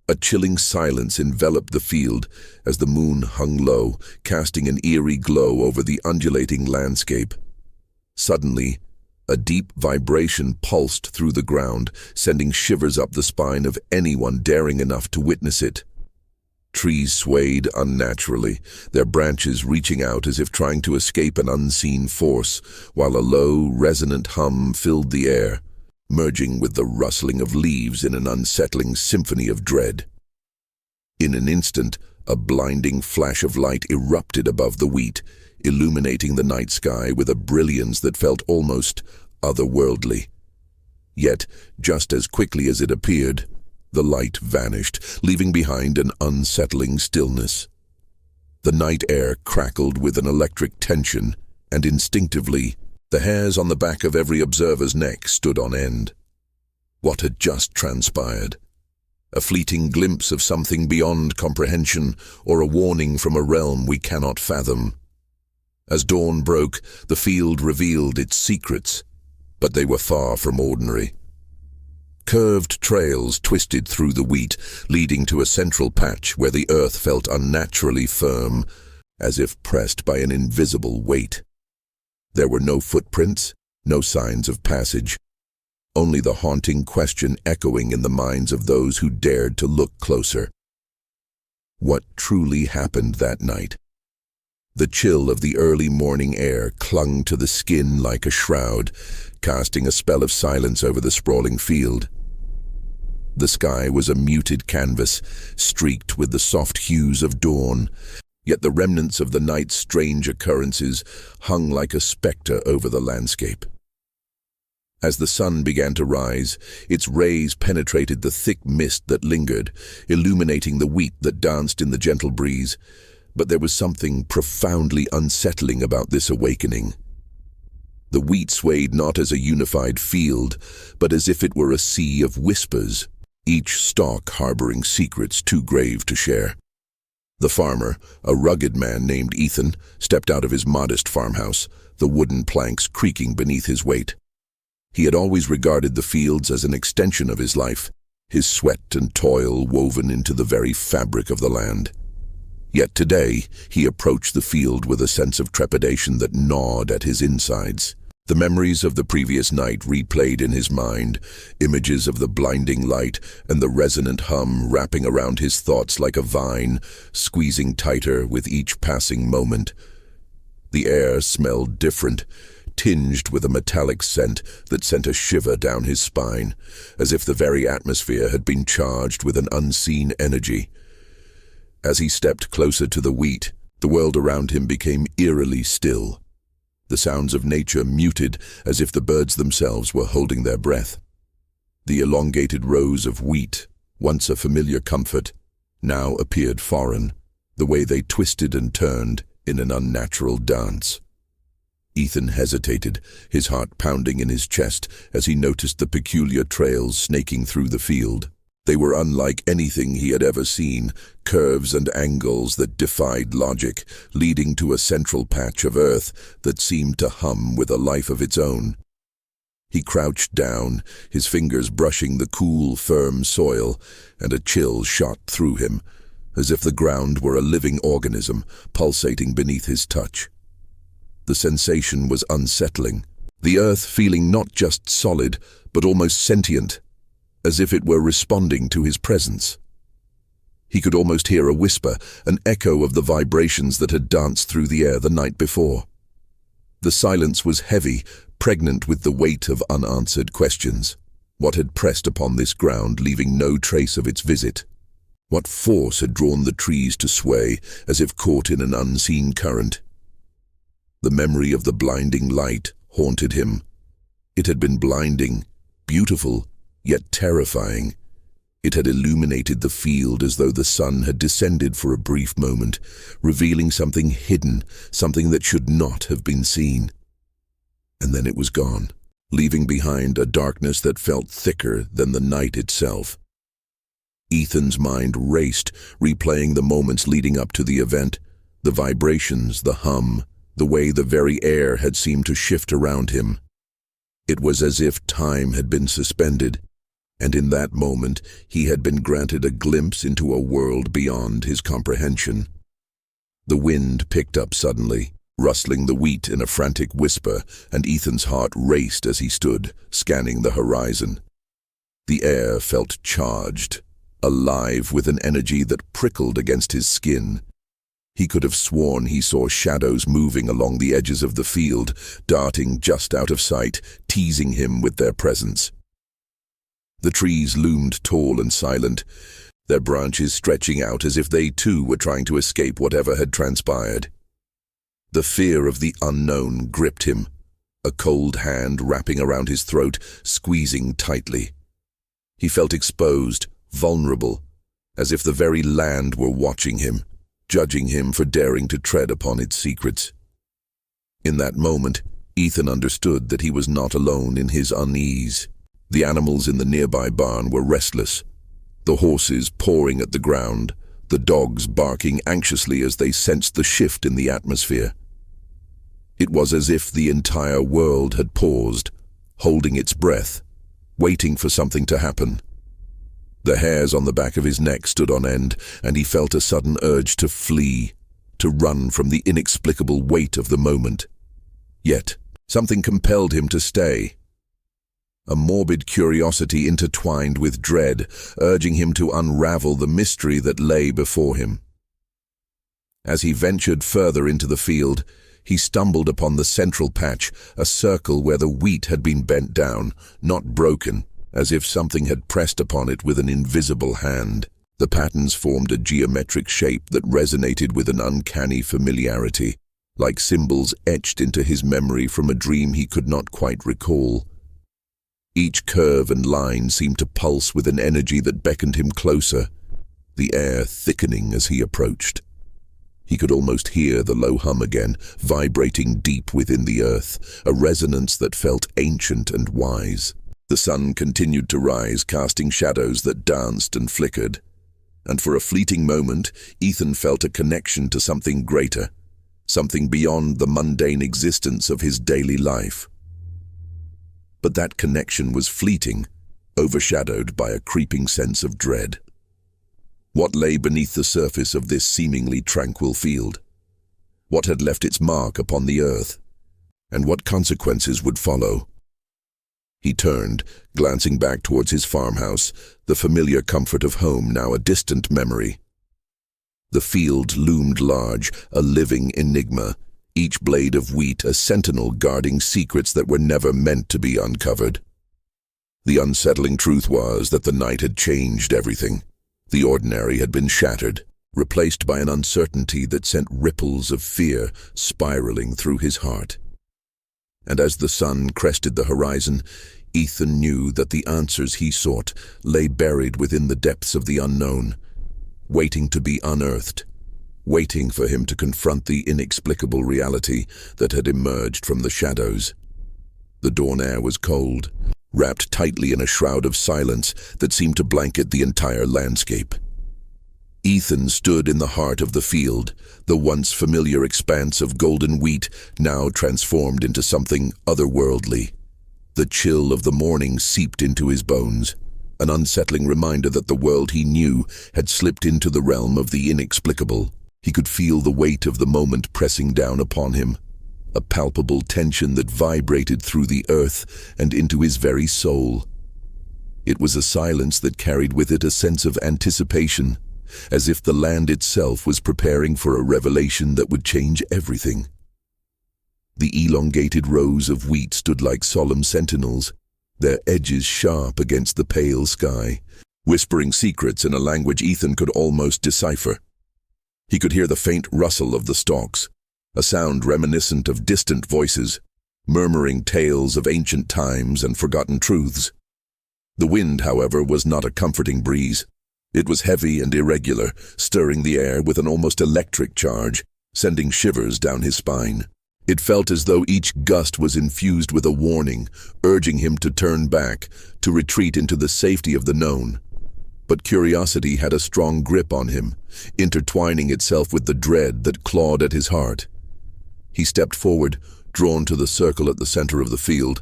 A chilling silence enveloped the field as the moon hung low, casting an eerie glow over the undulating landscape. Suddenly, a deep vibration pulsed through the ground, sending shivers up the spine of anyone daring enough to witness it. Trees swayed unnaturally, their branches reaching out as if trying to escape an unseen force, while a low, resonant hum filled the air, merging with the rustling of leaves in an unsettling symphony of dread. In an instant, a blinding flash of light erupted above the wheat, illuminating the night sky with a brilliance that felt almost otherworldly. Yet, just as quickly as it appeared, the light vanished, leaving behind an unsettling stillness. The night air crackled with an electric tension, and instinctively, the hairs on the back of every observer's neck stood on end. What had just transpired? A fleeting glimpse of something beyond comprehension, or a warning from a realm we cannot fathom? As dawn broke, the field revealed its secrets, but they were far from ordinary. Curved trails twisted through the wheat, leading to a central patch where the earth felt unnaturally firm, as if pressed by an invisible weight. There were no footprints, no signs of passage, only the haunting question echoing in the minds of those who dared to look closer. What truly happened that night? The chill of the early morning air clung to the skin like a shroud, casting a spell of silence over the sprawling field. The sky was a muted canvas, streaked with the soft hues of dawn, yet the remnants of the night's strange occurrences hung like a spectre over the landscape. As the sun began to rise, its rays penetrated the thick mist that lingered, illuminating the wheat that danced in the gentle breeze. But there was something profoundly unsettling about this awakening. The wheat swayed not as a unified field, but as if it were a sea of whispers, each stalk harboring secrets too grave to share. The farmer, a rugged man named Ethan, stepped out of his modest farmhouse, the wooden planks creaking beneath his weight. He had always regarded the fields as an extension of his life, his sweat and toil woven into the very fabric of the land. Yet today, he approached the field with a sense of trepidation that gnawed at his insides. The memories of the previous night replayed in his mind, images of the blinding light and the resonant hum wrapping around his thoughts like a vine, squeezing tighter with each passing moment. The air smelled different, tinged with a metallic scent that sent a shiver down his spine, as if the very atmosphere had been charged with an unseen energy. As he stepped closer to the wheat, the world around him became eerily still. The sounds of nature muted as if the birds themselves were holding their breath. The elongated rows of wheat, once a familiar comfort, now appeared foreign, the way they twisted and turned in an unnatural dance. Ethan hesitated, his heart pounding in his chest as he noticed the peculiar trails snaking through the field. They were unlike anything he had ever seen, curves and angles that defied logic, leading to a central patch of earth that seemed to hum with a life of its own. He crouched down, his fingers brushing the cool, firm soil, and a chill shot through him, as if the ground were a living organism pulsating beneath his touch. The sensation was unsettling, the earth feeling not just solid, but almost sentient, as if it were responding to his presence. He could almost hear a whisper, an echo of the vibrations that had danced through the air the night before. The silence was heavy, pregnant with the weight of unanswered questions. What had pressed upon this ground, leaving no trace of its visit? What force had drawn the trees to sway, as if caught in an unseen current? The memory of the blinding light haunted him. It had been blinding, beautiful, yet terrifying. It had illuminated the field as though the sun had descended for a brief moment, revealing something hidden, something that should not have been seen. And then it was gone, leaving behind a darkness that felt thicker than the night itself. Ethan's mind raced, replaying the moments leading up to the event, the vibrations, the hum, the way the very air had seemed to shift around him. It was as if time had been suspended, And in that moment, he had been granted a glimpse into a world beyond his comprehension. The wind picked up suddenly, rustling the wheat in a frantic whisper, and Ethan's heart raced as he stood, scanning the horizon. The air felt charged, alive with an energy that prickled against his skin. He could have sworn he saw shadows moving along the edges of the field, darting just out of sight, teasing him with their presence. The trees loomed tall and silent, their branches stretching out as if they too were trying to escape whatever had transpired. The fear of the unknown gripped him, a cold hand wrapping around his throat, squeezing tightly. He felt exposed, vulnerable, as if the very land were watching him, judging him for daring to tread upon its secrets. In that moment, Ethan understood that he was not alone in his unease. The animals in the nearby barn were restless, the horses pawing at the ground, the dogs barking anxiously as they sensed the shift in the atmosphere. It was as if the entire world had paused, holding its breath, waiting for something to happen. The hairs on the back of his neck stood on end, and he felt a sudden urge to flee, to run from the inexplicable weight of the moment. Yet, something compelled him to stay. A morbid curiosity intertwined with dread, urging him to unravel the mystery that lay before him. As he ventured further into the field, he stumbled upon the central patch, a circle where the wheat had been bent down, not broken, as if something had pressed upon it with an invisible hand. The patterns formed a geometric shape that resonated with an uncanny familiarity, like symbols etched into his memory from a dream he could not quite recall. Each curve and line seemed to pulse with an energy that beckoned him closer, the air thickening as he approached. He could almost hear the low hum again, vibrating deep within the earth, a resonance that felt ancient and wise. The sun continued to rise, casting shadows that danced and flickered. And for a fleeting moment, Ethan felt a connection to something greater, something beyond the mundane existence of his daily life. But that connection was fleeting, overshadowed by a creeping sense of dread. What lay beneath the surface of this seemingly tranquil field? What had left its mark upon the earth? And what consequences would follow? He turned, glancing back towards his farmhouse, the familiar comfort of home now a distant memory. The field loomed large, a living enigma, each blade of wheat a sentinel guarding secrets that were never meant to be uncovered. The unsettling truth was that the night had changed everything. The ordinary had been shattered, replaced by an uncertainty that sent ripples of fear spiraling through his heart. And as the sun crested the horizon, Ethan knew that the answers he sought lay buried within the depths of the unknown, waiting to be unearthed, waiting for him to confront the inexplicable reality that had emerged from the shadows. The dawn air was cold, wrapped tightly in a shroud of silence that seemed to blanket the entire landscape. Ethan stood in the heart of the field, the once familiar expanse of golden wheat now transformed into something otherworldly. The chill of the morning seeped into his bones, an unsettling reminder that the world he knew had slipped into the realm of the inexplicable. He could feel the weight of the moment pressing down upon him, a palpable tension that vibrated through the earth and into his very soul. It was a silence that carried with it a sense of anticipation, as if the land itself was preparing for a revelation that would change everything. The elongated rows of wheat stood like solemn sentinels, their edges sharp against the pale sky, whispering secrets in a language Ethan could almost decipher. He could hear the faint rustle of the stalks, a sound reminiscent of distant voices, murmuring tales of ancient times and forgotten truths. The wind, however, was not a comforting breeze. It was heavy and irregular, stirring the air with an almost electric charge, sending shivers down his spine. It felt as though each gust was infused with a warning, urging him to turn back, to retreat into the safety of the known. But curiosity had a strong grip on him, intertwining itself with the dread that clawed at his heart. He stepped forward, drawn to the circle at the center of the field,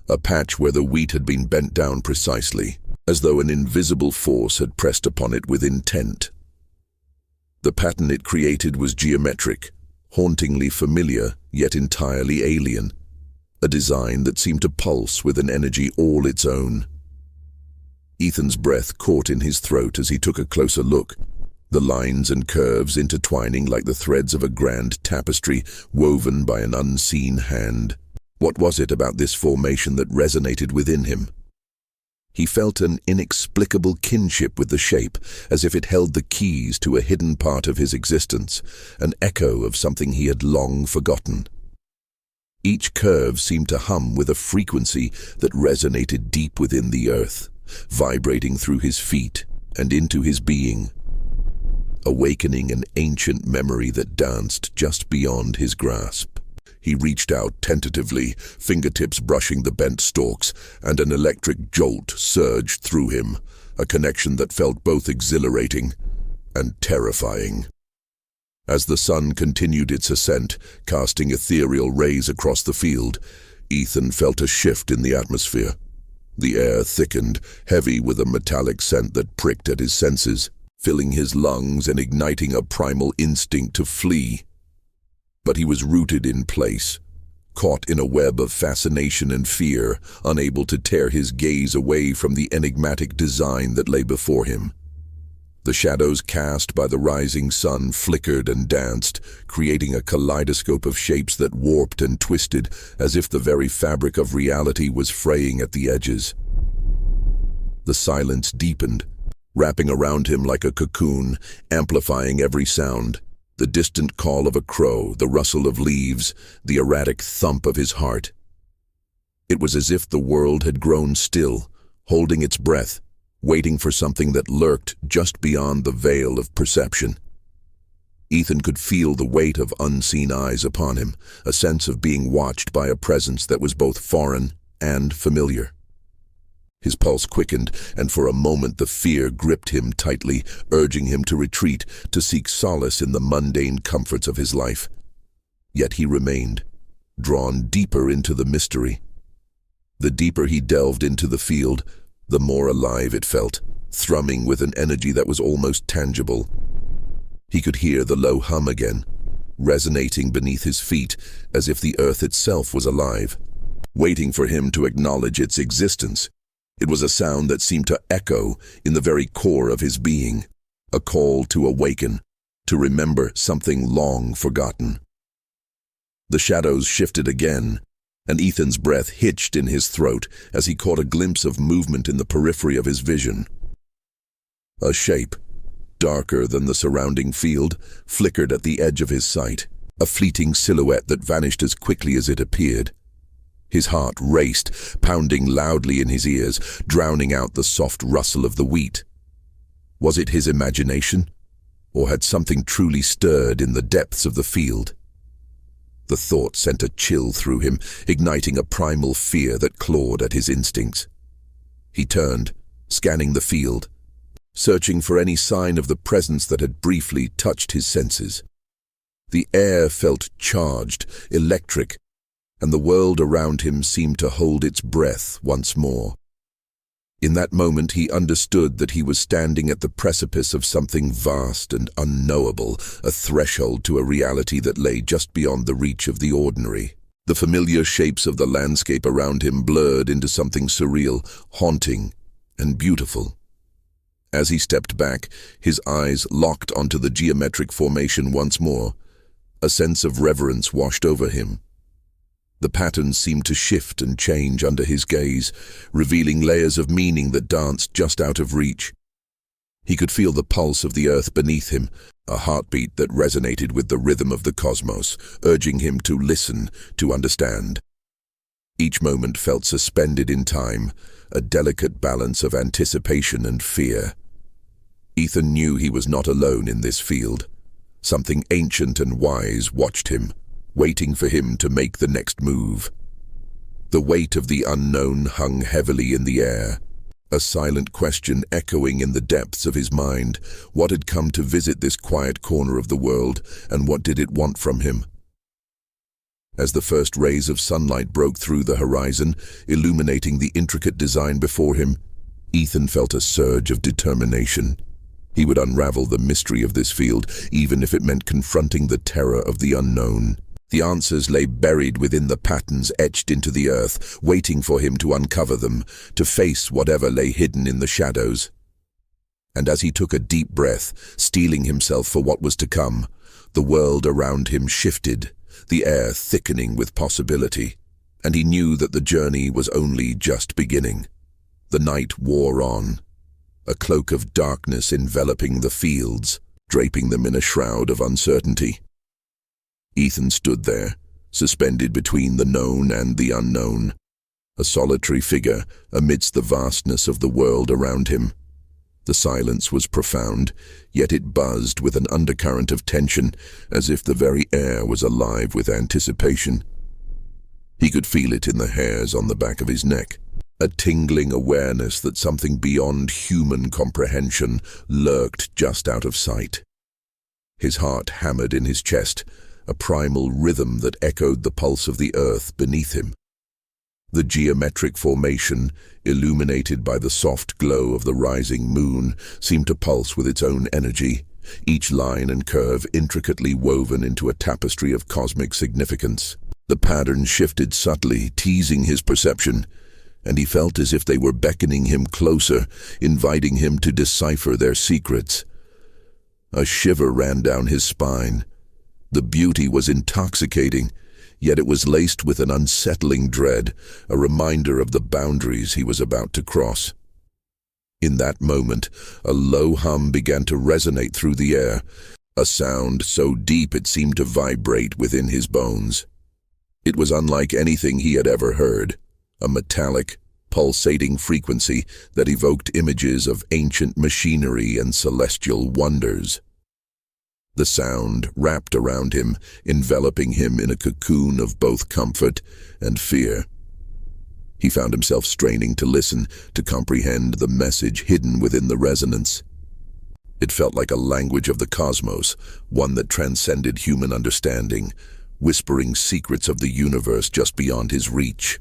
a patch where the wheat had been bent down precisely. as though an invisible force had pressed upon it with intent. The pattern it created was geometric, hauntingly familiar, yet entirely alien, a design that seemed to pulse with an energy all its own. Ethan's breath caught in his throat as he took a closer look, the lines and curves intertwining like the threads of a grand tapestry woven by an unseen hand. What was it about this formation that resonated within him? He felt an inexplicable kinship with the shape, as if it held the keys to a hidden part of his existence, an echo of something he had long forgotten. Each curve seemed to hum with a frequency that resonated deep within the earth, vibrating through his feet and into his being, awakening an ancient memory that danced just beyond his grasp. He reached out tentatively, fingertips brushing the bent stalks, and an electric jolt surged through him, a connection that felt both exhilarating and terrifying. As the sun continued its ascent, casting ethereal rays across the field, Ethan felt a shift in the atmosphere. The air thickened, heavy with a metallic scent that pricked at his senses, filling his lungs and igniting a primal instinct to flee. But he was rooted in place, caught in a web of fascination and fear, unable to tear his gaze away from the enigmatic design that lay before him. The shadows cast by the rising sun flickered and danced, creating a kaleidoscope of shapes that warped and twisted as if the very fabric of reality was fraying at the edges. The silence deepened, wrapping around him like a cocoon, amplifying every sound. The distant call of a crow, the rustle of leaves, the erratic thump of his heart. It was as if the world had grown still, holding its breath, waiting for something that lurked just beyond the veil of perception. Ethan could feel the weight of unseen eyes upon him, a sense of being watched by a presence that was both foreign and familiar. His pulse quickened, and for a moment the fear gripped him tightly, urging him to retreat, to seek solace in the mundane comforts of his life. Yet he remained, drawn deeper into the mystery. The deeper he delved into the field, the more alive it felt, thrumming with an energy that was almost tangible. He could hear the low hum again, resonating beneath his feet as if the earth itself was alive, waiting for him to acknowledge its existence. It was a sound that seemed to echo in the very core of his being, a call to awaken, to remember something long forgotten. The shadows shifted again, and Ethan's breath hitched in his throat as he caught a glimpse of movement in the periphery of his vision. A shape, darker than the surrounding field, flickered at the edge of his sight, a fleeting silhouette that vanished as quickly as it appeared. His heart raced, pounding loudly in his ears, drowning out the soft rustle of the wheat. Was it his imagination, or had something truly stirred in the depths of the field? The thought sent a chill through him, igniting a primal fear that clawed at his instincts. He turned, scanning the field, searching for any sign of the presence that had briefly touched his senses. The air felt charged, electric, and the world around him seemed to hold its breath once more. In that moment he understood that he was standing at the precipice of something vast and unknowable, a threshold to a reality that lay just beyond the reach of the ordinary. The familiar shapes of the landscape around him blurred into something surreal, haunting, and beautiful. As he stepped back, his eyes locked onto the geometric formation once more. A sense of reverence washed over him. The patterns seemed to shift and change under his gaze, revealing layers of meaning that danced just out of reach. He could feel the pulse of the earth beneath him, a heartbeat that resonated with the rhythm of the cosmos, urging him to listen, to understand. Each moment felt suspended in time, a delicate balance of anticipation and fear. Ethan knew he was not alone in this field. Something ancient and wise watched him, waiting for him to make the next move. The weight of the unknown hung heavily in the air, a silent question echoing in the depths of his mind. What had come to visit this quiet corner of the world, and what did it want from him? As the first rays of sunlight broke through the horizon, illuminating the intricate design before him, Ethan felt a surge of determination. He would unravel the mystery of this field, even if it meant confronting the terror of the unknown. The answers lay buried within the patterns etched into the earth, waiting for him to uncover them, to face whatever lay hidden in the shadows. And as he took a deep breath, steeling himself for what was to come, the world around him shifted, the air thickening with possibility, and he knew that the journey was only just beginning. The night wore on, a cloak of darkness enveloping the fields, draping them in a shroud of uncertainty. Ethan stood there, suspended between the known and the unknown, a solitary figure amidst the vastness of the world around him. The silence was profound, yet it buzzed with an undercurrent of tension, as if the very air was alive with anticipation. He could feel it in the hairs on the back of his neck, a tingling awareness that something beyond human comprehension lurked just out of sight. His heart hammered in his chest, a primal rhythm that echoed the pulse of the earth beneath him. The geometric formation, illuminated by the soft glow of the rising moon, seemed to pulse with its own energy, each line and curve intricately woven into a tapestry of cosmic significance. The patterns shifted subtly, teasing his perception, and he felt as if they were beckoning him closer, inviting him to decipher their secrets. A shiver ran down his spine. The beauty was intoxicating, yet it was laced with an unsettling dread, a reminder of the boundaries he was about to cross. In that moment, a low hum began to resonate through the air, a sound so deep it seemed to vibrate within his bones. It was unlike anything he had ever heard, a metallic, pulsating frequency that evoked images of ancient machinery and celestial wonders. The sound wrapped around him, enveloping him in a cocoon of both comfort and fear. He found himself straining to listen, to comprehend the message hidden within the resonance. It felt like a language of the cosmos, one that transcended human understanding, whispering secrets of the universe just beyond his reach.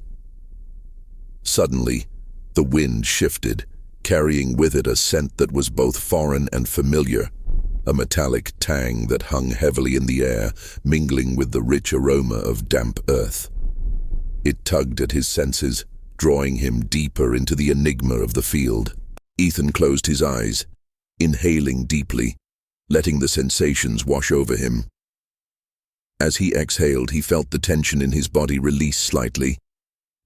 Suddenly, the wind shifted, carrying with it a scent that was both foreign and familiar, a metallic tang that hung heavily in the air, mingling with the rich aroma of damp earth. It tugged at his senses, drawing him deeper into the enigma of the field. Ethan closed his eyes, inhaling deeply, letting the sensations wash over him. As he exhaled, he felt the tension in his body release slightly,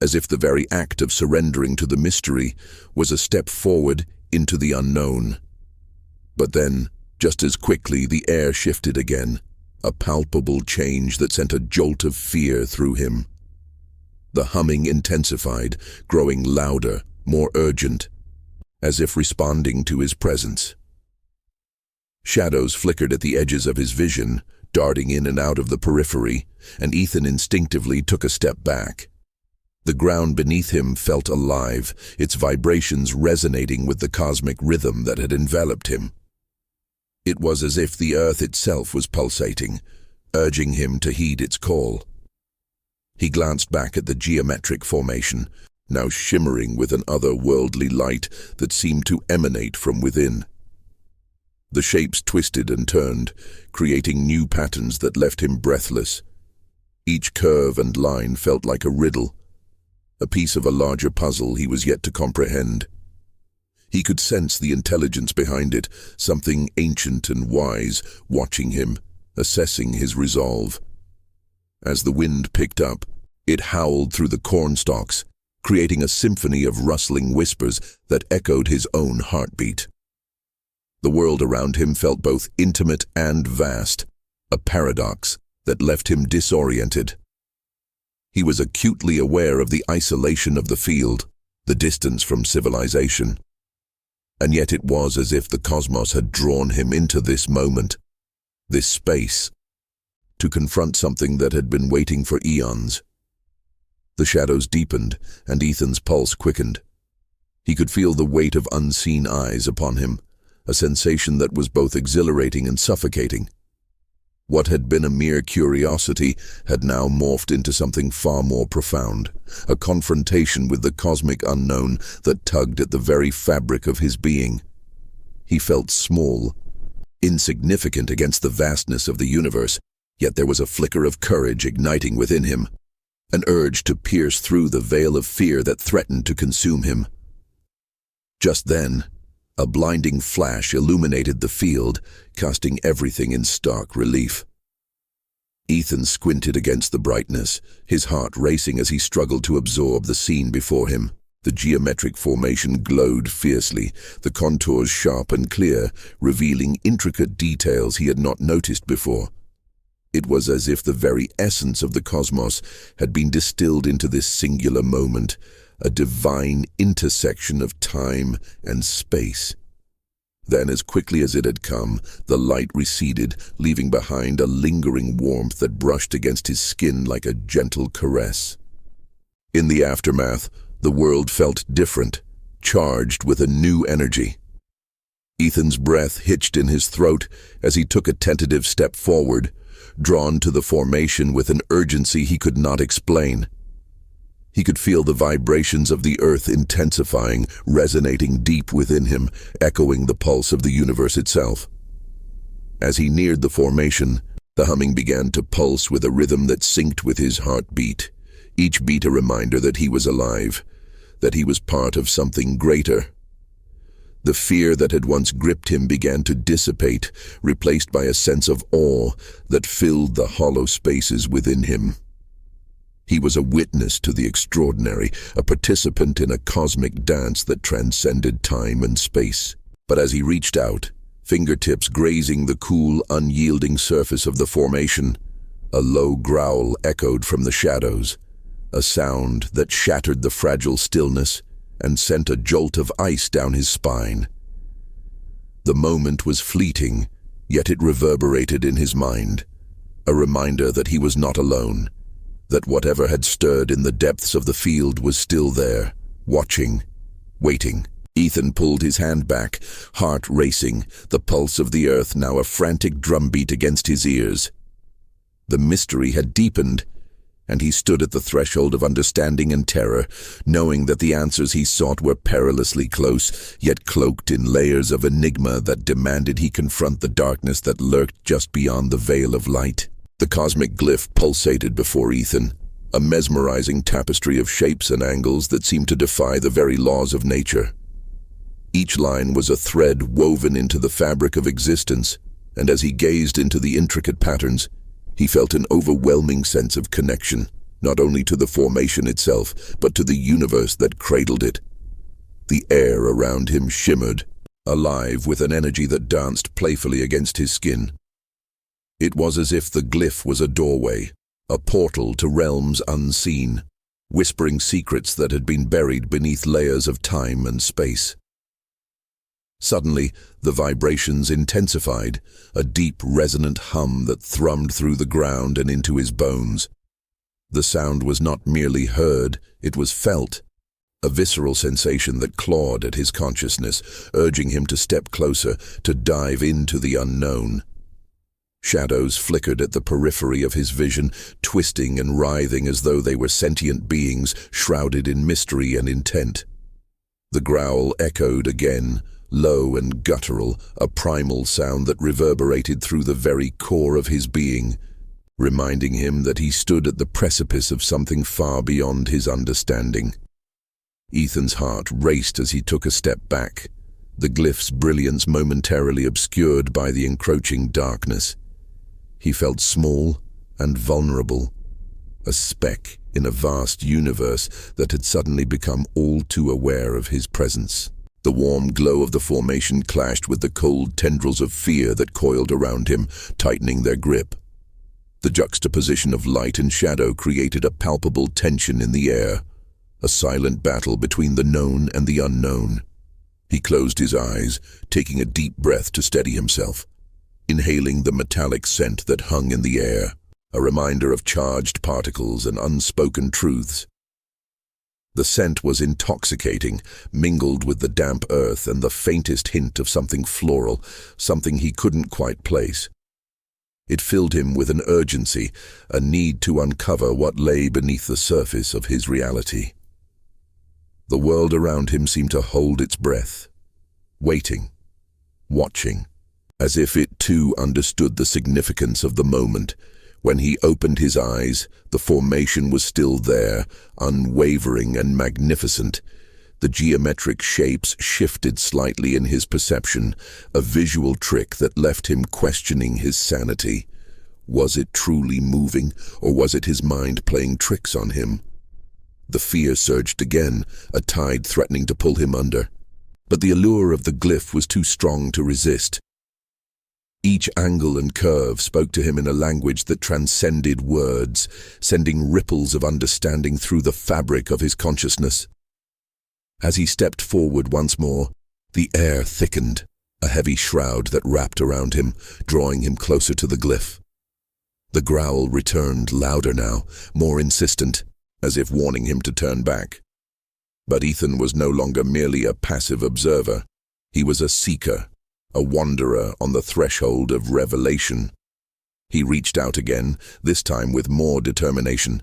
as if the very act of surrendering to the mystery was a step forward into the unknown. But then, just as quickly, the air shifted again, a palpable change that sent a jolt of fear through him. The humming intensified, growing louder, more urgent, as if responding to his presence. Shadows flickered at the edges of his vision, darting in and out of the periphery, and Ethan instinctively took a step back. The ground beneath him felt alive, its vibrations resonating with the cosmic rhythm that had enveloped him. It was as if the earth itself was pulsating, urging him to heed its call. He glanced back at the geometric formation, now shimmering with an otherworldly light that seemed to emanate from within. The shapes twisted and turned, creating new patterns that left him breathless. Each curve and line felt like a riddle, a piece of a larger puzzle he was yet to comprehend. He could sense the intelligence behind it, something ancient and wise, watching him, assessing his resolve. As the wind picked up, it howled through the cornstalks, creating a symphony of rustling whispers that echoed his own heartbeat. The world around him felt both intimate and vast, a paradox that left him disoriented. He was acutely aware of the isolation of the field, the distance from civilization. And yet it was as if the cosmos had drawn him into this moment, this space, to confront something that had been waiting for eons. The shadows deepened, and Ethan's pulse quickened. He could feel the weight of unseen eyes upon him, a sensation that was both exhilarating and suffocating. What had been a mere curiosity had now morphed into something far more profound, a confrontation with the cosmic unknown that tugged at the very fabric of his being. He felt small, insignificant against the vastness of the universe, yet there was a flicker of courage igniting within him, an urge to pierce through the veil of fear that threatened to consume him. Just then, a blinding flash illuminated the field, casting everything in stark relief. Ethan squinted against the brightness, his heart racing as he struggled to absorb the scene before him. The geometric formation glowed fiercely, the contours sharp and clear, revealing intricate details he had not noticed before. It was as if the very essence of the cosmos had been distilled into this singular moment, a divine intersection of time and space. Then, as quickly as it had come, the light receded, leaving behind a lingering warmth that brushed against his skin like a gentle caress. In the aftermath, the world felt different, charged with a new energy. Ethan's breath hitched in his throat as he took a tentative step forward, drawn to the formation with an urgency he could not explain. He could feel the vibrations of the earth intensifying, resonating deep within him, echoing the pulse of the universe itself. As he neared the formation, the humming began to pulse with a rhythm that synced with his heartbeat, each beat a reminder that he was alive, that he was part of something greater. The fear that had once gripped him began to dissipate, replaced by a sense of awe that filled the hollow spaces within him. He was a witness to the extraordinary, a participant in a cosmic dance that transcended time and space. But as he reached out, fingertips grazing the cool, unyielding surface of the formation, a low growl echoed from the shadows, a sound that shattered the fragile stillness and sent a jolt of ice down his spine. The moment was fleeting, yet it reverberated in his mind, a reminder that he was not alone, that whatever had stirred in the depths of the field was still there, watching, waiting. Ethan pulled his hand back, heart racing, the pulse of the earth now a frantic drumbeat against his ears. The mystery had deepened, and he stood at the threshold of understanding and terror, knowing that the answers he sought were perilously close, yet cloaked in layers of enigma that demanded he confront the darkness that lurked just beyond the veil of light. The cosmic glyph pulsated before Ethan, a mesmerizing tapestry of shapes and angles that seemed to defy the very laws of nature. Each line was a thread woven into the fabric of existence, and as he gazed into the intricate patterns, he felt an overwhelming sense of connection, not only to the formation itself, but to the universe that cradled it. The air around him shimmered, alive with an energy that danced playfully against his skin. It was as if the glyph was a doorway, a portal to realms unseen, whispering secrets that had been buried beneath layers of time and space. Suddenly, the vibrations intensified, a deep, resonant hum that thrummed through the ground and into his bones. The sound was not merely heard, it was felt, a visceral sensation that clawed at his consciousness, urging him to step closer, to dive into the unknown. Shadows flickered at the periphery of his vision, twisting and writhing as though they were sentient beings shrouded in mystery and intent. The growl echoed again, low and guttural, a primal sound that reverberated through the very core of his being, reminding him that he stood at the precipice of something far beyond his understanding. Ethan's heart raced as he took a step back, the glyph's brilliance momentarily obscured by the encroaching darkness. He felt small and vulnerable, a speck in a vast universe that had suddenly become all too aware of his presence. The warm glow of the formation clashed with the cold tendrils of fear that coiled around him, tightening their grip. The juxtaposition of light and shadow created a palpable tension in the air, a silent battle between the known and the unknown. He closed his eyes, taking a deep breath to steady himself, inhaling the metallic scent that hung in the air, a reminder of charged particles and unspoken truths. The scent was intoxicating, mingled with the damp earth and the faintest hint of something floral, something he couldn't quite place. It filled him with an urgency, a need to uncover what lay beneath the surface of his reality. The world around him seemed to hold its breath, waiting, watching, as if it too understood the significance of the moment. When he opened his eyes, the formation was still there, unwavering and magnificent. The geometric shapes shifted slightly in his perception, a visual trick that left him questioning his sanity. Was it truly moving, or was it his mind playing tricks on him? The fear surged again, a tide threatening to pull him under. But the allure of the glyph was too strong to resist. Each angle and curve spoke to him in a language that transcended words, sending ripples of understanding through the fabric of his consciousness. As he stepped forward once more, the air thickened, a heavy shroud that wrapped around him, drawing him closer to the glyph. The growl returned, louder now, more insistent, as if warning him to turn back. But Ethan was no longer merely a passive observer. He was a seeker, a wanderer on the threshold of revelation. He reached out again, this time with more determination,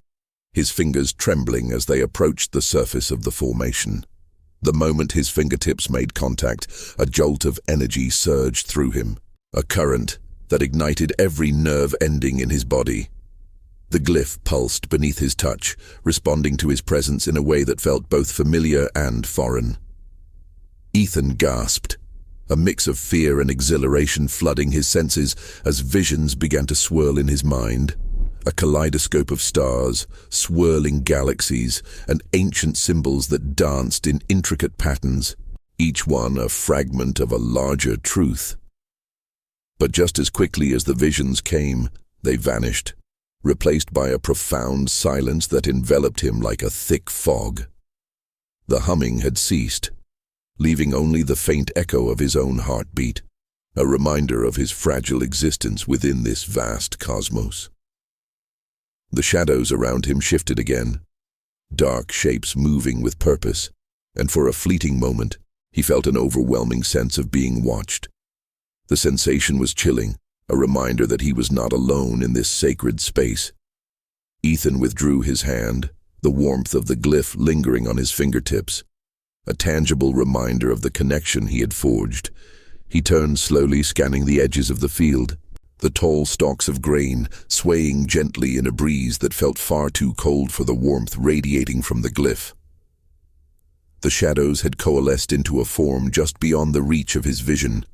his fingers trembling as they approached the surface of the formation. The moment his fingertips made contact, a jolt of energy surged through him, a current that ignited every nerve ending in his body. The glyph pulsed beneath his touch, responding to his presence in a way that felt both familiar and foreign. Ethan gasped, a mix of fear and exhilaration flooding his senses as visions began to swirl in his mind. A kaleidoscope of stars, swirling galaxies, and ancient symbols that danced in intricate patterns, each one a fragment of a larger truth. But just as quickly as the visions came, they vanished, replaced by a profound silence that enveloped him like a thick fog. The humming had ceased, leaving only the faint echo of his own heartbeat, a reminder of his fragile existence within this vast cosmos. The shadows around him shifted again, dark shapes moving with purpose, and for a fleeting moment, he felt an overwhelming sense of being watched. The sensation was chilling, a reminder that he was not alone in this sacred space. Ethan withdrew his hand, the warmth of the glyph lingering on his fingertips, a tangible reminder of the connection he had forged. He turned slowly, scanning the edges of the field, the tall stalks of grain swaying gently in a breeze that felt far too cold for the warmth radiating from the glyph. The shadows had coalesced into a form just beyond the reach of his vision,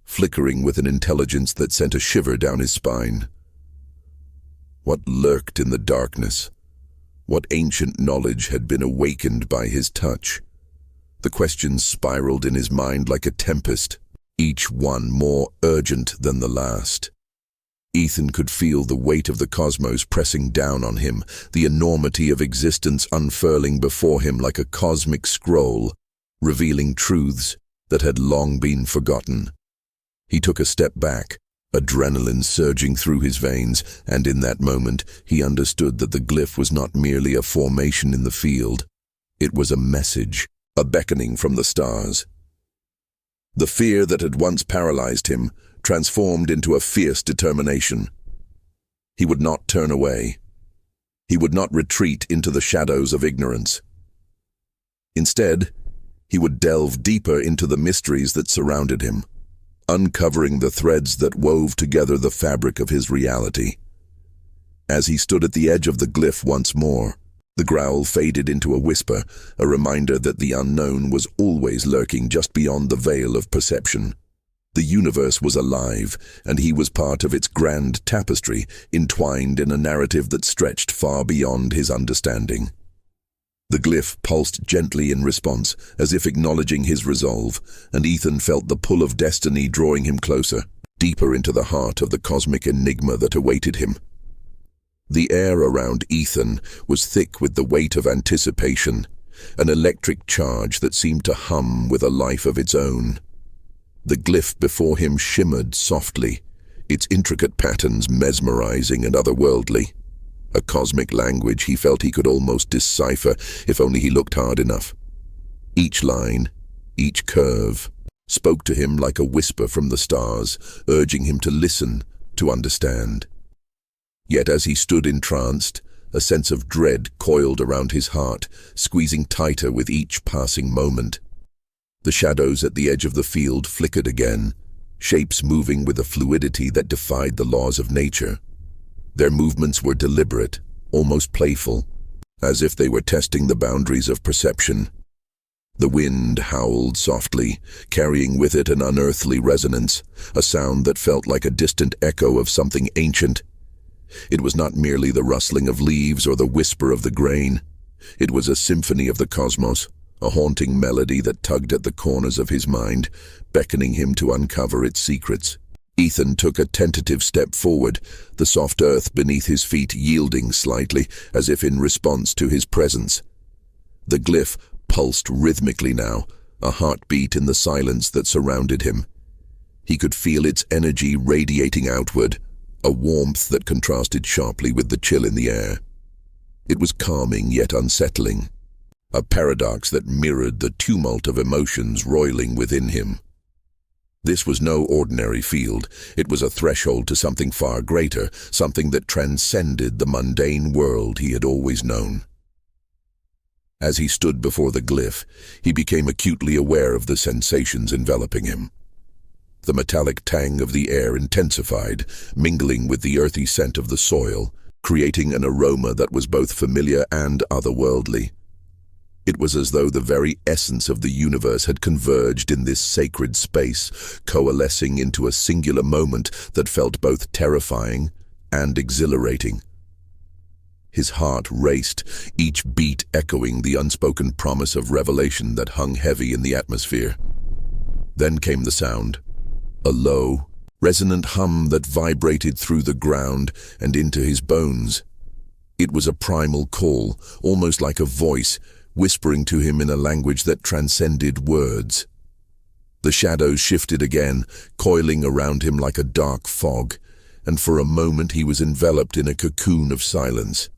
flickering with an intelligence that sent a shiver down his spine. What lurked in the darkness? What ancient knowledge had been awakened by his touch? The questions spiraled in his mind like a tempest, each one more urgent than the last. Ethan could feel the weight of the cosmos pressing down on him, the enormity of existence unfurling before him like a cosmic scroll, revealing truths that had long been forgotten. He took a step back, adrenaline surging through his veins, and in that moment he understood that the glyph was not merely a formation in the field. It was a message, a beckoning from the stars. The fear that had once paralyzed him transformed into a fierce determination. He would not turn away. He would not retreat into the shadows of ignorance. Instead, he would delve deeper into the mysteries that surrounded him, uncovering the threads that wove together the fabric of his reality. As he stood at the edge of the glyph once more, the growl faded into a whisper, a reminder that the unknown was always lurking just beyond the veil of perception. The universe was alive, and he was part of its grand tapestry, entwined in a narrative that stretched far beyond his understanding. The glyph pulsed gently in response, as if acknowledging his resolve, and Ethan felt the pull of destiny drawing him closer, deeper into the heart of the cosmic enigma that awaited him. The air around Ethan was thick with the weight of anticipation, an electric charge that seemed to hum with a life of its own. The glyph before him shimmered softly, its intricate patterns mesmerizing and otherworldly. A cosmic language he felt he could almost decipher if only he looked hard enough. Each line, each curve, spoke to him like a whisper from the stars, urging him to listen, to understand. Yet as he stood entranced, a sense of dread coiled around his heart, squeezing tighter with each passing moment. The shadows at the edge of the field flickered again, shapes moving with a fluidity that defied the laws of nature. Their movements were deliberate, almost playful, as if they were testing the boundaries of perception. The wind howled softly, carrying with it an unearthly resonance, a sound that felt like a distant echo of something ancient. It was not merely the rustling of leaves or the whisper of the grain. It was a symphony of the cosmos, a haunting melody that tugged at the corners of his mind, beckoning him to uncover its secrets. Ethan took a tentative step forward, the soft earth beneath his feet yielding slightly, as if in response to his presence. The glyph pulsed rhythmically now, a heartbeat in the silence that surrounded him. He could feel its energy radiating outward, a warmth that contrasted sharply with the chill in the air. It was calming yet unsettling, a paradox that mirrored the tumult of emotions roiling within him. This was no ordinary field. It was a threshold to something far greater, something that transcended the mundane world he had always known. As he stood before the glyph, he became acutely aware of the sensations enveloping him. The metallic tang of the air intensified, mingling with the earthy scent of the soil, creating an aroma that was both familiar and otherworldly. It was as though the very essence of the universe had converged in this sacred space, coalescing into a singular moment that felt both terrifying and exhilarating. His heart raced, each beat echoing the unspoken promise of revelation that hung heavy in the atmosphere. Then came the sound, a low, resonant hum that vibrated through the ground and into his bones. It was a primal call, almost like a voice, whispering to him in a language that transcended words. The shadows shifted again, coiling around him like a dark fog, and for a moment he was enveloped in a cocoon of silence.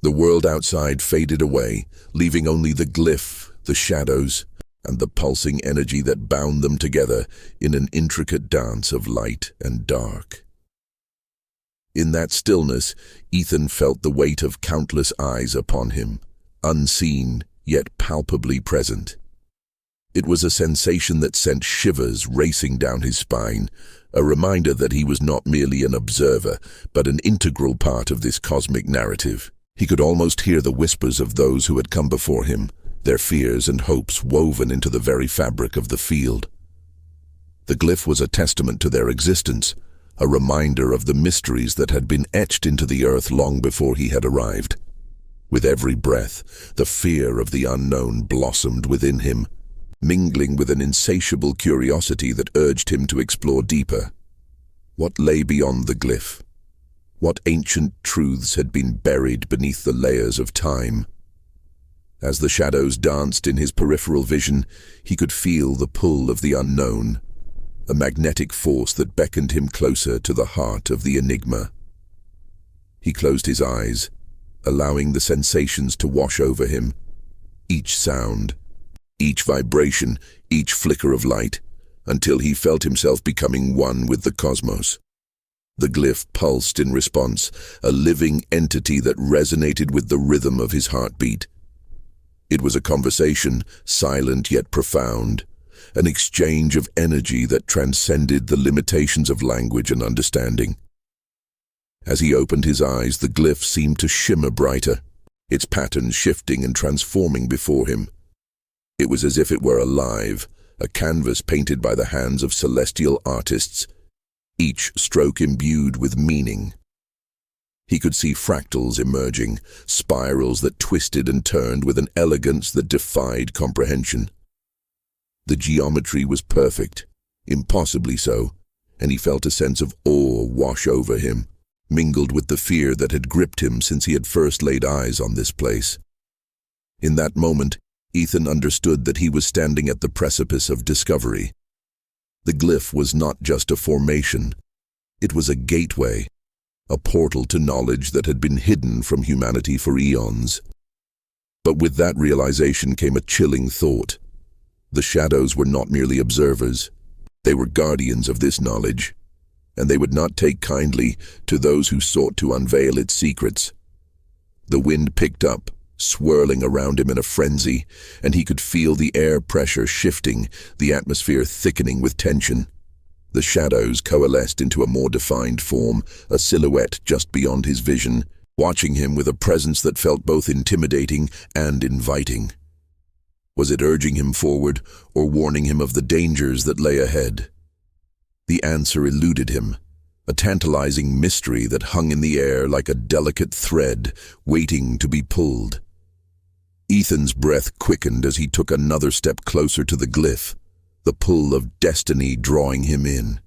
The world outside faded away, leaving only the glyph, the shadows, and the pulsing energy that bound them together in an intricate dance of light and dark. In that stillness, Ethan felt the weight of countless eyes upon him, unseen yet palpably present. It was a sensation that sent shivers racing down his spine, a reminder that he was not merely an observer, but an integral part of this cosmic narrative. He could almost hear the whispers of those who had come before him, their fears and hopes woven into the very fabric of the field. The glyph was a testament to their existence, a reminder of the mysteries that had been etched into the earth long before he had arrived. With every breath, the fear of the unknown blossomed within him, mingling with an insatiable curiosity that urged him to explore deeper. What lay beyond the glyph? What ancient truths had been buried beneath the layers of time? As the shadows danced in his peripheral vision, he could feel the pull of the unknown, a magnetic force that beckoned him closer to the heart of the enigma. He closed his eyes, allowing the sensations to wash over him, each sound, each vibration, each flicker of light, until he felt himself becoming one with the cosmos. The glyph pulsed in response, a living entity that resonated with the rhythm of his heartbeat. It was a conversation, silent yet profound, an exchange of energy that transcended the limitations of language and understanding. As he opened his eyes, the glyph seemed to shimmer brighter, its patterns shifting and transforming before him. It was as if it were alive, a canvas painted by the hands of celestial artists, each stroke imbued with meaning. He could see fractals emerging, spirals that twisted and turned with an elegance that defied comprehension. The geometry was perfect, impossibly so, and he felt a sense of awe wash over him, mingled with the fear that had gripped him since he had first laid eyes on this place. In that moment, Ethan understood that he was standing at the precipice of discovery. The glyph was not just a formation. It was a gateway, a portal to knowledge that had been hidden from humanity for eons. But with that realization came a chilling thought. The shadows were not merely observers. They were guardians of this knowledge. and they would not take kindly to those who sought to unveil its secrets. The wind picked up, swirling around him in a frenzy, and he could feel the air pressure shifting, the atmosphere thickening with tension. The shadows coalesced into a more defined form, a silhouette just beyond his vision, watching him with a presence that felt both intimidating and inviting. Was it urging him forward, or warning him of the dangers that lay ahead? The answer eluded him, a tantalizing mystery that hung in the air like a delicate thread, waiting to be pulled. Ethan's breath quickened as he took another step closer to the glyph, the pull of destiny drawing him in.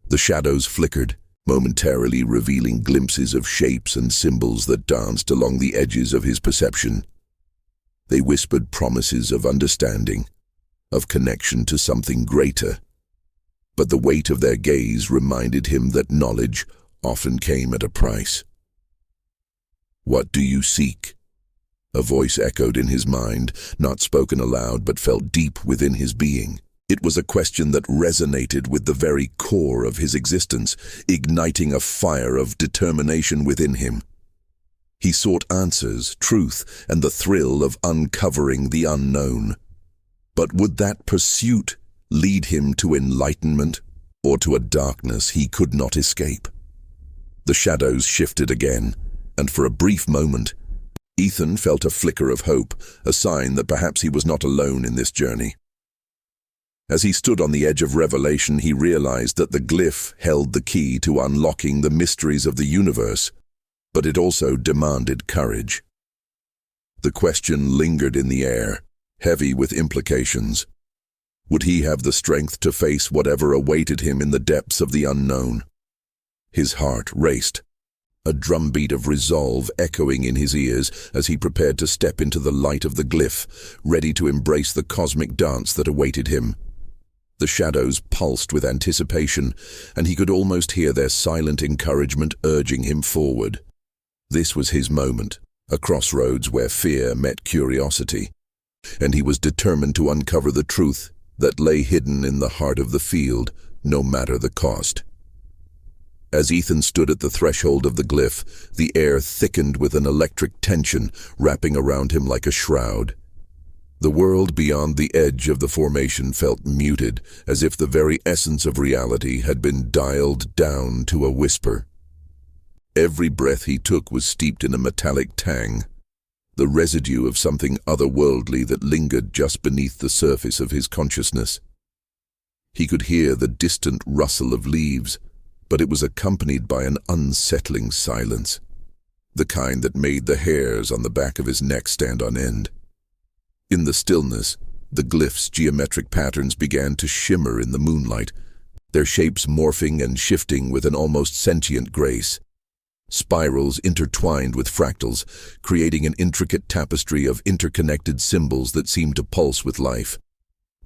The shadows flickered, momentarily revealing glimpses of shapes and symbols that danced along the edges of his perception. They whispered promises of understanding, of connection to something greater. But the weight of their gaze reminded him that knowledge often came at a price. "What do you seek?" A voice echoed in his mind, not spoken aloud but felt deep within his being. It was a question that resonated with the very core of his existence, igniting a fire of determination within him. He sought answers, truth, and the thrill of uncovering the unknown. But would that pursuit lead him to enlightenment, or to a darkness he could not escape? The shadows shifted again, and for a brief moment, Ethan felt a flicker of hope, a sign that perhaps he was not alone in this journey. As he stood on the edge of revelation, he realized that the glyph held the key to unlocking the mysteries of the universe, but it also demanded courage. The question lingered in the air, heavy with implications. Would he have the strength to face whatever awaited him in the depths of the unknown? His heart raced, a drumbeat of resolve echoing in his ears as he prepared to step into the light of the glyph, ready to embrace the cosmic dance that awaited him. The shadows pulsed with anticipation, and he could almost hear their silent encouragement urging him forward. This was his moment, a crossroads where fear met curiosity, and he was determined to uncover the truth that lay hidden in the heart of the field, no matter the cost. As Ethan stood at the threshold of the glyph, the air thickened with an electric tension, wrapping around him like a shroud. The world beyond the edge of the formation felt muted, as if the very essence of reality had been dialed down to a whisper. Every breath he took was steeped in a metallic tang, the residue of something otherworldly that lingered just beneath the surface of his consciousness. He could hear the distant rustle of leaves, but it was accompanied by an unsettling silence, the kind that made the hairs on the back of his neck stand on end. In the stillness, the glyph's geometric patterns began to shimmer in the moonlight, their shapes morphing and shifting with an almost sentient grace. Spirals intertwined with fractals, creating an intricate tapestry of interconnected symbols that seemed to pulse with life.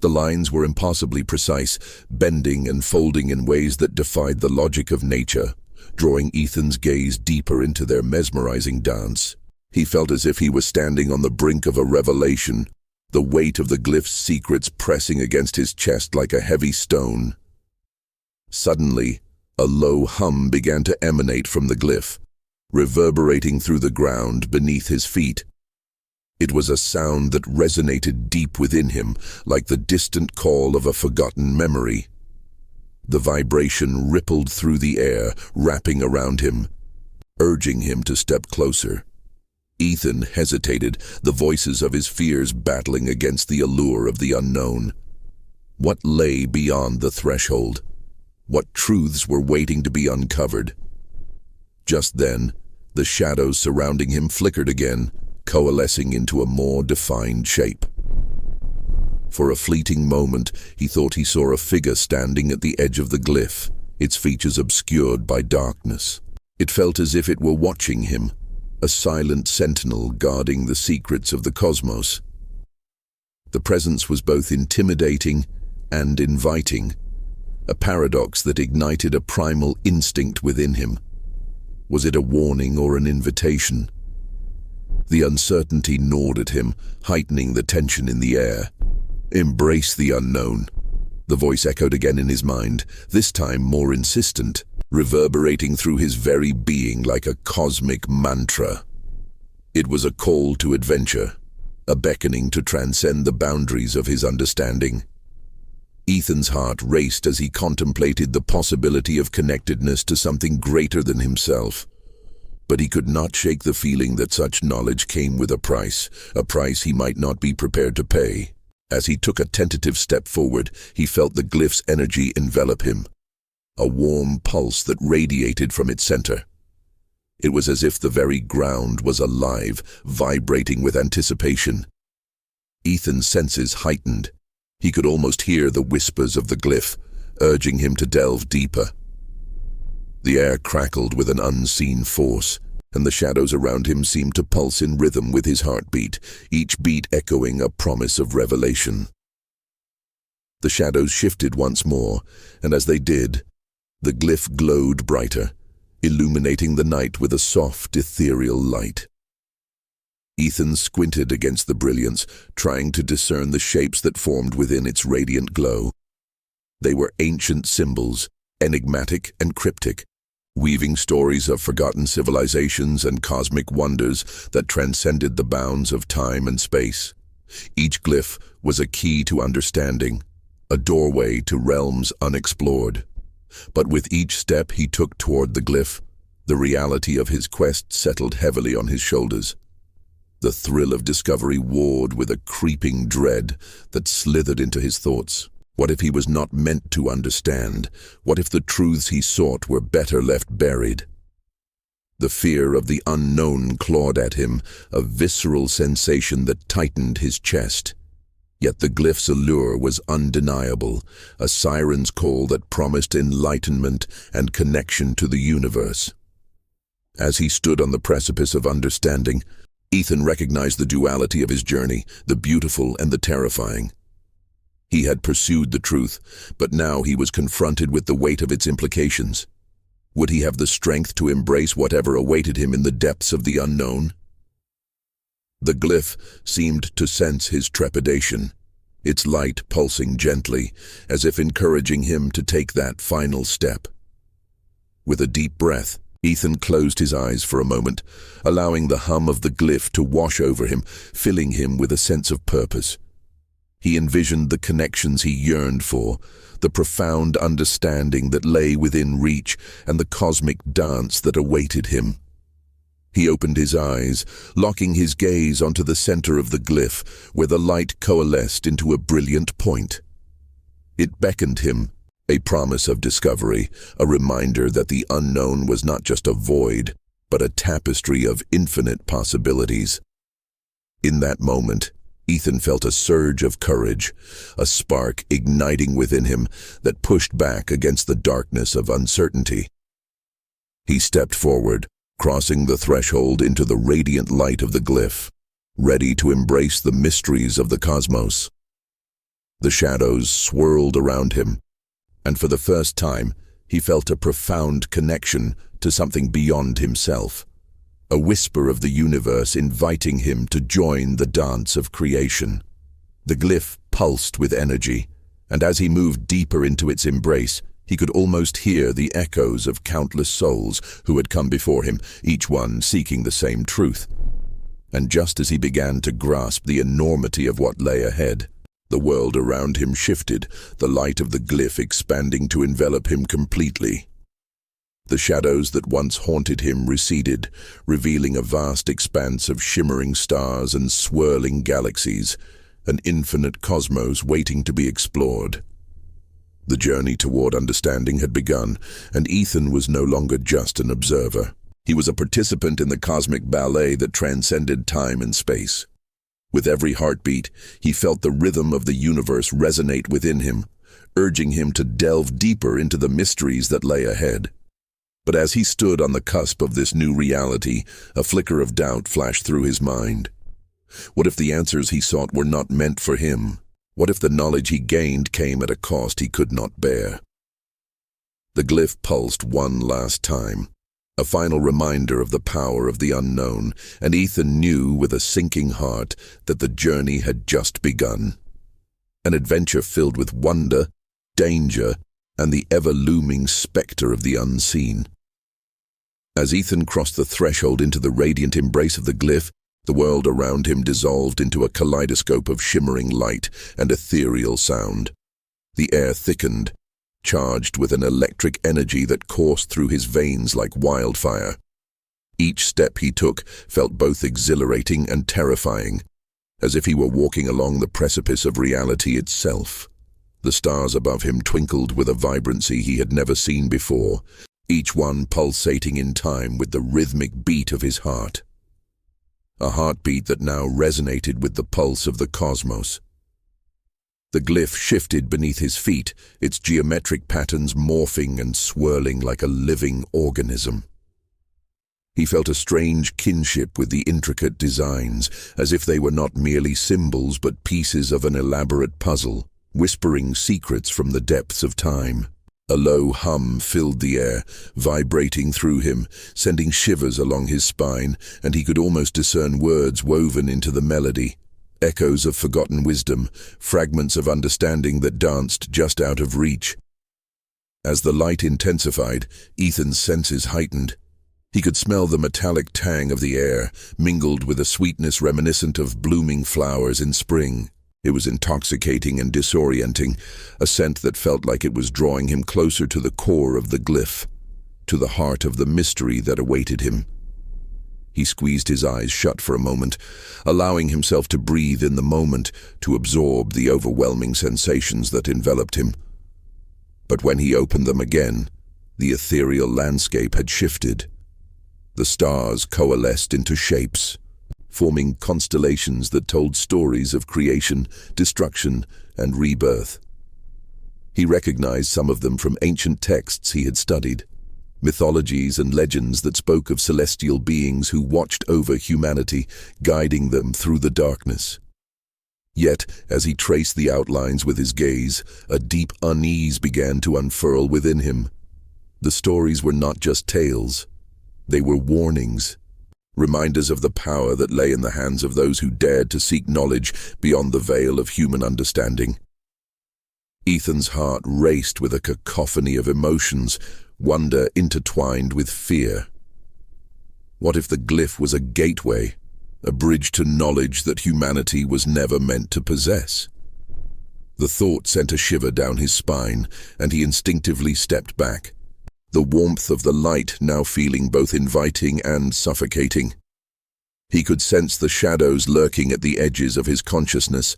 The lines were impossibly precise, bending and folding in ways that defied the logic of nature, drawing Ethan's gaze deeper into their mesmerizing dance. He felt as if he was standing on the brink of a revelation, the weight of the glyph's secrets pressing against his chest like a heavy stone. Suddenly, a low hum began to emanate from the glyph, reverberating through the ground beneath his feet. It was a sound that resonated deep within him, like the distant call of a forgotten memory. The vibration rippled through the air, wrapping around him, urging him to step closer. Ethan hesitated, the voices of his fears battling against the allure of the unknown. What lay beyond the threshold? What truths were waiting to be uncovered? Just then, the shadows surrounding him flickered again, coalescing into a more defined shape. For a fleeting moment, he thought he saw a figure standing at the edge of the glyph, its features obscured by darkness. It felt as if it were watching him, a silent sentinel guarding the secrets of the cosmos. The presence was both intimidating and inviting, a paradox that ignited a primal instinct within him. Was it a warning or an invitation? The uncertainty gnawed at him, heightening the tension in the air. "Embrace the unknown," the voice echoed again in his mind, this time more insistent. reverberating through his very being like a cosmic mantra. It was a call to adventure, a beckoning to transcend the boundaries of his understanding. Ethan's heart raced as he contemplated the possibility of connectedness to something greater than himself. But he could not shake the feeling that such knowledge came with a price he might not be prepared to pay. As he took a tentative step forward, he felt the glyph's energy envelop him, a warm pulse that radiated from its center. It was as if the very ground was alive, vibrating with anticipation. Ethan's senses heightened. He could almost hear the whispers of the glyph, urging him to delve deeper. The air crackled with an unseen force, and the shadows around him seemed to pulse in rhythm with his heartbeat, each beat echoing a promise of revelation. The shadows shifted once more, and as they did, the glyph glowed brighter, illuminating the night with a soft, ethereal light. Ethan squinted against the brilliance, trying to discern the shapes that formed within its radiant glow. They were ancient symbols, enigmatic and cryptic, weaving stories of forgotten civilizations and cosmic wonders that transcended the bounds of time and space. Each glyph was a key to understanding, a doorway to realms unexplored. But with each step he took toward the glyph, the reality of his quest settled heavily on his shoulders. The thrill of discovery warred with a creeping dread that slithered into his thoughts. What if he was not meant to understand? What if the truths he sought were better left buried? The fear of the unknown clawed at him, a visceral sensation that tightened his chest. Yet the glyph's allure was undeniable, a siren's call that promised enlightenment and connection to the universe. As he stood on the precipice of understanding, Ethan recognized the duality of his journey, the beautiful and the terrifying. He had pursued the truth, but now he was confronted with the weight of its implications. Would he have the strength to embrace whatever awaited him in the depths of the unknown? The glyph seemed to sense his trepidation, its light pulsing gently, as if encouraging him to take that final step. With a deep breath, Ethan closed his eyes for a moment, allowing the hum of the glyph to wash over him, filling him with a sense of purpose. He envisioned the connections he yearned for, the profound understanding that lay within reach, and the cosmic dance that awaited him. He opened his eyes, locking his gaze onto the center of the glyph, where the light coalesced into a brilliant point. It beckoned him, a promise of discovery, a reminder that the unknown was not just a void, but a tapestry of infinite possibilities. In that moment, Ethan felt a surge of courage, a spark igniting within him that pushed back against the darkness of uncertainty. He stepped forward, crossing the threshold into the radiant light of the glyph, ready to embrace the mysteries of the cosmos. The shadows swirled around him, and for the first time, he felt a profound connection to something beyond himself, a whisper of the universe inviting him to join the dance of creation. The glyph pulsed with energy, and as he moved deeper into its embrace, he could almost hear the echoes of countless souls who had come before him, each one seeking the same truth. And just as he began to grasp the enormity of what lay ahead, the world around him shifted, the light of the glyph expanding to envelop him completely. The shadows that once haunted him receded, revealing a vast expanse of shimmering stars and swirling galaxies, an infinite cosmos waiting to be explored. The journey toward understanding had begun, and Ethan was no longer just an observer. He was a participant in the cosmic ballet that transcended time and space. With every heartbeat, he felt the rhythm of the universe resonate within him, urging him to delve deeper into the mysteries that lay ahead. But as he stood on the cusp of this new reality, a flicker of doubt flashed through his mind. What if the answers he sought were not meant for him? What if the knowledge he gained came at a cost he could not bear? The glyph pulsed one last time, a final reminder of the power of the unknown, and Ethan knew with a sinking heart that the journey had just begun. An adventure filled with wonder, danger, and the ever-looming spectre of the unseen. As Ethan crossed the threshold into the radiant embrace of the glyph, the world around him dissolved into a kaleidoscope of shimmering light and ethereal sound. The air thickened, charged with an electric energy that coursed through his veins like wildfire. Each step he took felt both exhilarating and terrifying, as if he were walking along the precipice of reality itself. The stars above him twinkled with a vibrancy he had never seen before, each one pulsating in time with the rhythmic beat of his heart. A heartbeat that now resonated with the pulse of the cosmos. The glyph shifted beneath his feet, its geometric patterns morphing and swirling like a living organism. He felt a strange kinship with the intricate designs, as if they were not merely symbols but pieces of an elaborate puzzle, whispering secrets from the depths of time. A low hum filled the air, vibrating through him, sending shivers along his spine, and he could almost discern words woven into the melody, echoes of forgotten wisdom, fragments of understanding that danced just out of reach. As the light intensified, Ethan's senses heightened. He could smell the metallic tang of the air, mingled with a sweetness reminiscent of blooming flowers in spring. It was intoxicating and disorienting, a scent that felt like it was drawing him closer to the core of the glyph, to the heart of the mystery that awaited him. He squeezed his eyes shut for a moment, allowing himself to breathe in the moment, to absorb the overwhelming sensations that enveloped him. But when he opened them again, the ethereal landscape had shifted. The stars coalesced into shapes, forming constellations that told stories of creation, destruction, and rebirth. He recognized some of them from ancient texts he had studied, mythologies and legends that spoke of celestial beings who watched over humanity, guiding them through the darkness. Yet, as he traced the outlines with his gaze, a deep unease began to unfurl within him. The stories were not just tales. They were warnings, reminders of the power that lay in the hands of those who dared to seek knowledge beyond the veil of human understanding. Ethan's heart raced with a cacophony of emotions, wonder intertwined with fear. What if the glyph was a gateway, a bridge to knowledge that humanity was never meant to possess? The thought sent a shiver down his spine, and he instinctively stepped back, the warmth of the light now feeling both inviting and suffocating. He could sense the shadows lurking at the edges of his consciousness,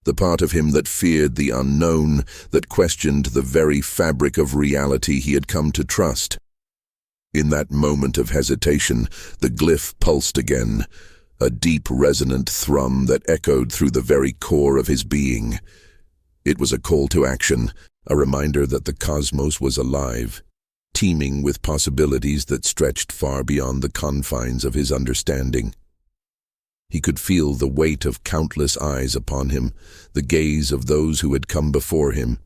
the part of him that feared the unknown, that questioned the very fabric of reality he had come to trust. In that moment of hesitation, the glyph pulsed again, a deep resonant thrum that echoed through the very core of his being. It was a call to action, a reminder that the cosmos was alive, teeming with possibilities that stretched far beyond the confines of his understanding. He could feel the weight of countless eyes upon him, the gaze of those who had come before him,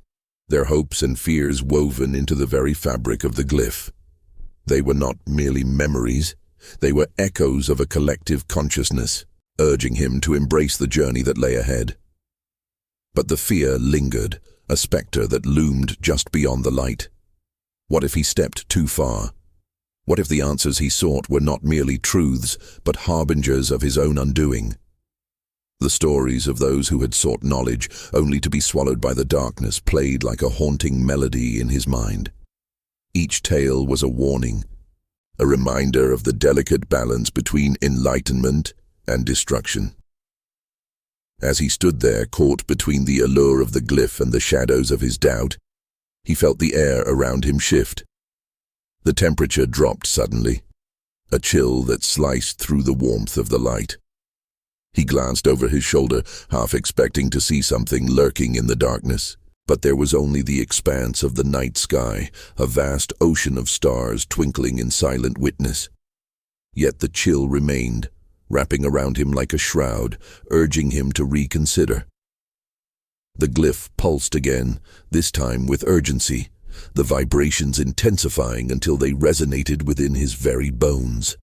their hopes and fears woven into the very fabric of the glyph. They were not merely memories, they were echoes of a collective consciousness, urging him to embrace the journey that lay ahead. But the fear lingered, a spectre that loomed just beyond the light. What if he stepped too far? What if the answers he sought were not merely truths, but harbingers of his own undoing? The stories of those who had sought knowledge only to be swallowed by the darkness played like a haunting melody in his mind. Each tale was a warning, a reminder of the delicate balance between enlightenment and destruction. As he stood there, caught between the allure of the glyph and the shadows of his doubt, he felt the air around him shift. The temperature dropped suddenly, a chill that sliced through the warmth of the light. He glanced over his shoulder, half expecting to see something lurking in the darkness, but there was only the expanse of the night sky, a vast ocean of stars twinkling in silent witness. Yet the chill remained, wrapping around him like a shroud, urging him to reconsider. The glyph pulsed again, this time with urgency, the vibrations intensifying until they resonated within his very bones.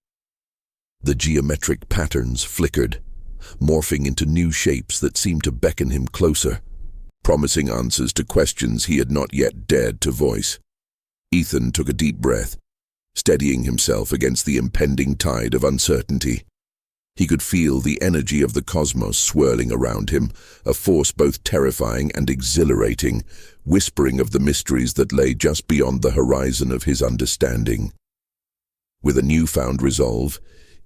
The geometric patterns flickered, morphing into new shapes that seemed to beckon him closer. promising answers to questions he had not yet dared to voice. Ethan took a deep breath, steadying himself against the impending tide of uncertainty. He could feel the energy of the cosmos swirling around him, a force both terrifying and exhilarating, whispering of the mysteries that lay just beyond the horizon of his understanding. With a newfound resolve,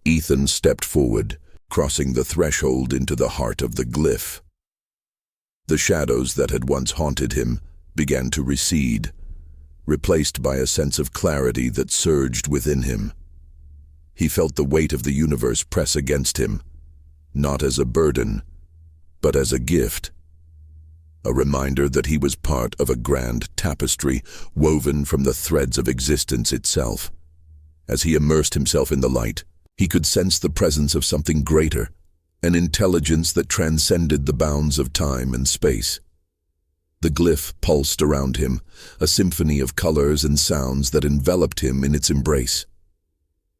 Ethan stepped forward, crossing the threshold into the heart of the glyph. The shadows that had once haunted him began to recede, replaced by a sense of clarity that surged within him. He felt the weight of the universe press against him, not as a burden, but as a gift. A reminder that he was part of a grand tapestry woven from the threads of existence itself. As he immersed himself in the light, he could sense the presence of something greater, an intelligence that transcended the bounds of time and space. The glyph pulsed around him, a symphony of colors and sounds that enveloped him in its embrace.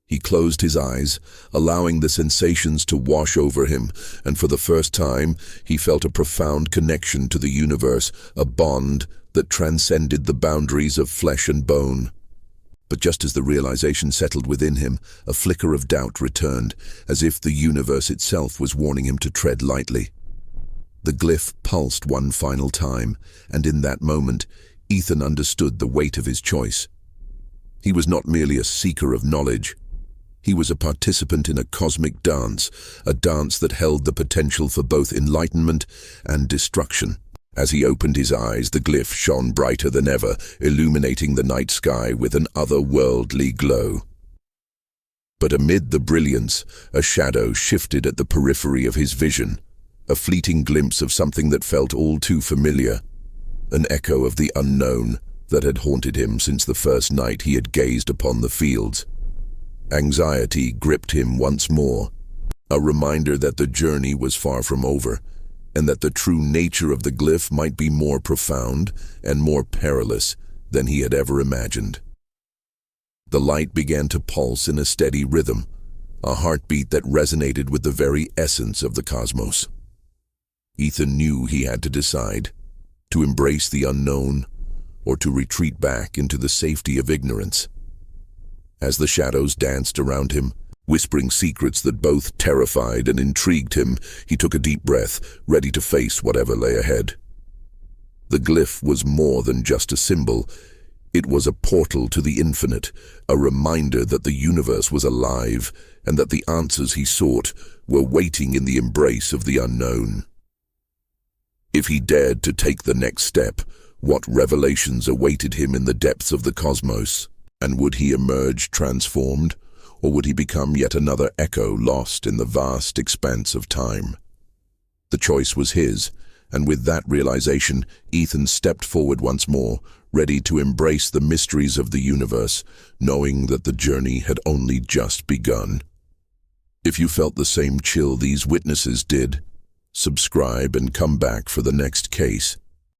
He closed his eyes, allowing the sensations to wash over him, and for the first time, he felt a profound connection to the universe, a bond that transcended the boundaries of flesh and bone. But just as the realization settled within him, a flicker of doubt returned, as if the universe itself was warning him to tread lightly. The glyph pulsed one final time, and in that moment, Ethan understood the weight of his choice. He was not merely a seeker of knowledge. He was a participant in a cosmic dance, a dance that held the potential for both enlightenment and destruction. As he opened his eyes, the glyph shone brighter than ever, illuminating the night sky with an otherworldly glow. But amid the brilliance, a shadow shifted at the periphery of his vision, a fleeting glimpse of something that felt all too familiar, an echo of the unknown that had haunted him since the first night he had gazed upon the fields. Anxiety gripped him once more, a reminder that the journey was far from over, and that the true nature of the glyph might be more profound and more perilous than he had ever imagined. The light began to pulse in a steady rhythm, a heartbeat that resonated with the very essence of the cosmos. Ethan knew he had to decide, to embrace the unknown or to retreat back into the safety of ignorance. As the shadows danced around him, whispering secrets that both terrified and intrigued him, he took a deep breath, ready to face whatever lay ahead. The glyph was more than just a symbol. It was a portal to the infinite, a reminder that the universe was alive and that the answers he sought were waiting in the embrace of the unknown. If he dared to take the next step, what revelations awaited him in the depths of the cosmos? And would he emerge transformed, or would he become yet another echo lost in the vast expanse of time? The choice was his, and with that realization, Ethan stepped forward once more, ready to embrace the mysteries of the universe, knowing that the journey had only just begun. If you felt the same chill these witnesses did, subscribe and come back for the next case.